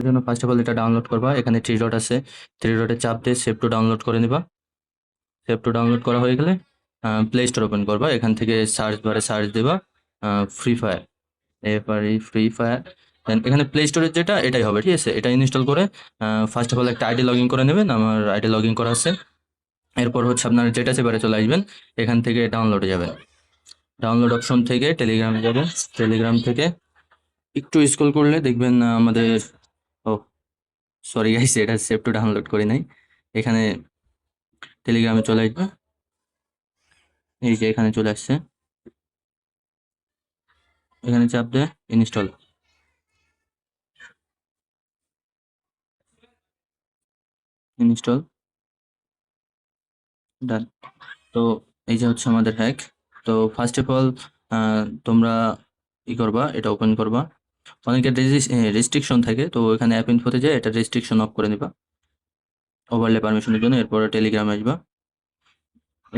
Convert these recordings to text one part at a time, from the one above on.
জন্য first of all এটা download করবা। এখানে থ্রি ডট আছে, থ্রি ডটে চাপ দিয়ে সেভ টু ডাউনলোড করে নিবা। সেভ টু ডাউনলোড করা হয়ে গেলে প্লে স্টোর ওপেন করবা। এখান থেকে সার্চ বারে সার্চ দিবা ফ্রি ফায়ার, এরপরে ফ্রি ফায়ার। দেন এখানে প্লে স্টোরের যেটা এটাই হবে, ঠিক আছে। এটা ইনস্টল করে ফার্স্ট অফ অল একটা আইডি লগ ইন করে নেবেন। আমার আইডি লগ ইন করা আছে। এরপর হচ্ছে আপনার যেটা সেবারে চলে আসবেন, এখান থেকে ডাউনলোডে যাবেন। ডাউনলোড অপশন থেকে টেলিগ্রামে যাবেন। টেলিগ্রাম থেকে একটু স্ক্রল করলে দেখবেন আমাদের, ও সরি গাইস, এটা সেভ টু ডাউনলোড করি নাই। এখানে টেলিগ্রামে চলে আসবে, এই যে এখানে চলে আসছে। এখানে চাপ দিয়ে ইনস্টল, ইনস্টল ডান। তো এই যে হচ্ছে আমাদের হ্যাক। তো ফার্স্ট অফ অল তোমরা ই করবা, এটা ওপেন করবা। অনেকের রেস্ট্রিকশন থাকে, তো এখানে অ্যাপ ইনফোতে যায় এটা রেস্ট্রিকশন অফ করে নিবা ওভারলে পারমিশনের জন্য। এরপরে টেলিগ্রামে আসবা।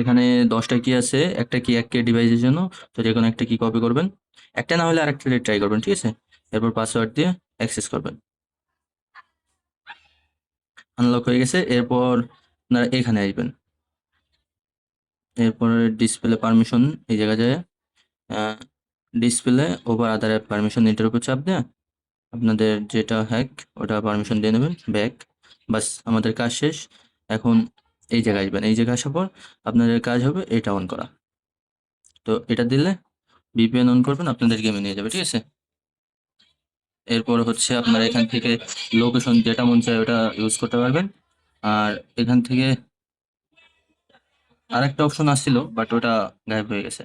এখানে 10টা কি আছে, একটা কি 1K ডিভাইসের জন্য। তো যে কোনো একটা কি কপি করবেন, একটা না হলে আরেকটা ট্রাই করবেন, ঠিক আছে। এরপর পাসওয়ার্ড দিয়ে অ্যাক্সেস করবেন। আনলক হয়ে গেছে। এরপর আপনারা এখানে আসবেন। এরপরে ডিসপ্লে পারমিশন এই জায়গায় যায় ডিসপ্লে ওভার আদার অ্যাপ পারমিশন, এটার উপর চাপ দেয়া আপনাদের যেটা হ্যাক ওটা পারমিশন দিয়ে নেবেন, ব্যাক। বাস, আমাদের কাজ শেষ। এখন এই জায়গায় আসবেন। এই জায়গায় আসার পর আপনাদের কাজ হবে এটা অন করা। তো এটা দিলে ভিপিএন অন করবেন, আপনাদের গেমে নিয়ে যাবে, ঠিক আছে। এরপর হচ্ছে আপনারা এখান থেকে লোকেশন যেটা মন চায় ওটা ইউজ করতে পারবেন। আর এখান থেকে আরেকটা অপশন আসছিল বাট ওটা গায়েব হয়ে গেছে।